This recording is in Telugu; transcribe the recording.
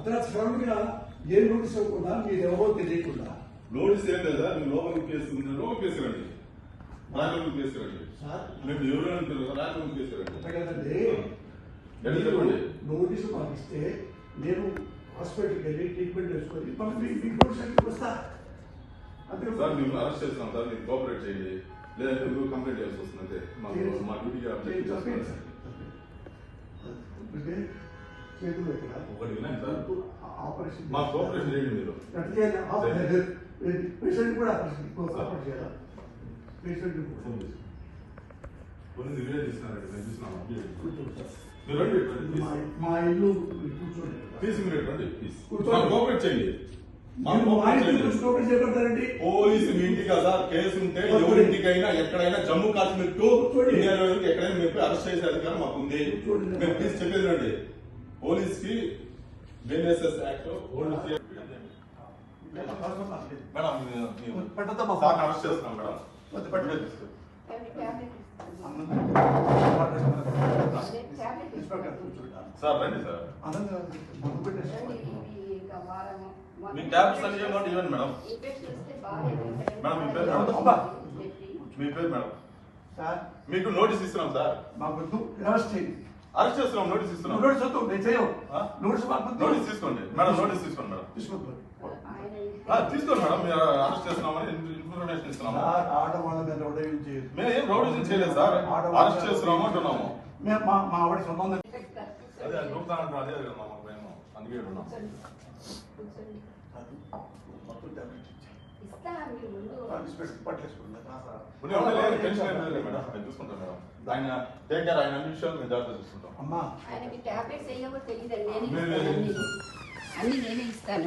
అర్ధరాత్రి సడన్గా ఏ నోటీస్ ఇవ్వకుండా మీరు ఎవరో తెలియకుండా నోటీస్ ఏం లేదా మీరు లోపలికి కేసు కేసు రండి రాజకీయ కేసు రండి మీరు ఎవరు అంటారు రాజకీయ కేసు రండి కదండి నోటీసు పంపిస్తే నేను హాస్పిటల్కి వెళ్ళి ట్రీట్మెంట్ చేసుకొని మీకు నోటీస్ వస్తా అంతే సార్ మేము అరెస్ట్ చేస్తున్నాం సార్ మీరు కోఆపరేట్ చేయండి లేదంటే మీరు కంప్లైంట్ చేయాల్సి వస్తుంది అంతే మా డ్యూటీకి అబ్జెక్ట్ చేస్తాను చేతులు ఇక్కడ ఒకటి వినండి సార్ ఆపరేషన్ మా కోఆపరేషన్ చేయండి మీరు పేషెంట్ కూడా ఆపరేషన్ చేయాలా పేషెంట్ కొన్ని రివ్యూ తీసుకున్నారండి మేము చూసినాము మీరు రండి మా ఇల్లు కూర్చోండి తీసి మీరు రండి ప్లీజ్ కోఆపరేట్ చేయండి పోలీసు మీ ఇంటికి కదా కేసు ఉంటే ఎవరింటికైనా ఎక్కడైనా జమ్మూ కాశ్మీర్ టు ఇండియా ఎక్కడైనా మీరు అరెస్ట్ చేసే అధికారం మాకు ఉంది మేము ప్లీజ్ చెప్పేది రండి పోలీస్ కి బిఎన్ఎస్ఎస్ యాక్ట్ మేడం అరెస్ట్ చేస్తున్నాం మేడం సార్ రండి సార్ మీ ట్యాబ్స్ అన్ని ఇవ్వండి మేడం మేడం మీ పేరు మేడం మీకు నోటీస్ ఇస్తున్నాం సార్ అరెస్ట్ చేస్తున్నాం నోటీస్ ఇస్తున్నాం నోటీస్ తీసుకోండి మేడం నోటీస్ తీసుకోండి మేడం తీసుకోండి మేడం మీరు అరెస్ట్ చేస్తున్నామని ఇన్ఫర్మేషన్ ఇస్తున్నాము మేము ఏం రౌడీజం చేయలేదు సార్ అరెస్ట్ చేస్తున్నాము అంటున్నాము మా ఆవిడ సొంతం అదే నూపుతానంటున్నా అదే మాకు మేము అందుకే ఉన్నాం టెన్షన్ లేదు మేడం నేను చూసుకుంటాం మేడం ఆయన టేక్ కేర్ ఆయన అన్ని విషయాలు మేము జాగ్రత్త చూసుకుంటాం అమ్మా ఆయనకి టాబ్లెట్స్ అయ్యేవో తెలియదండి అన్ని నేనే ఇస్తాను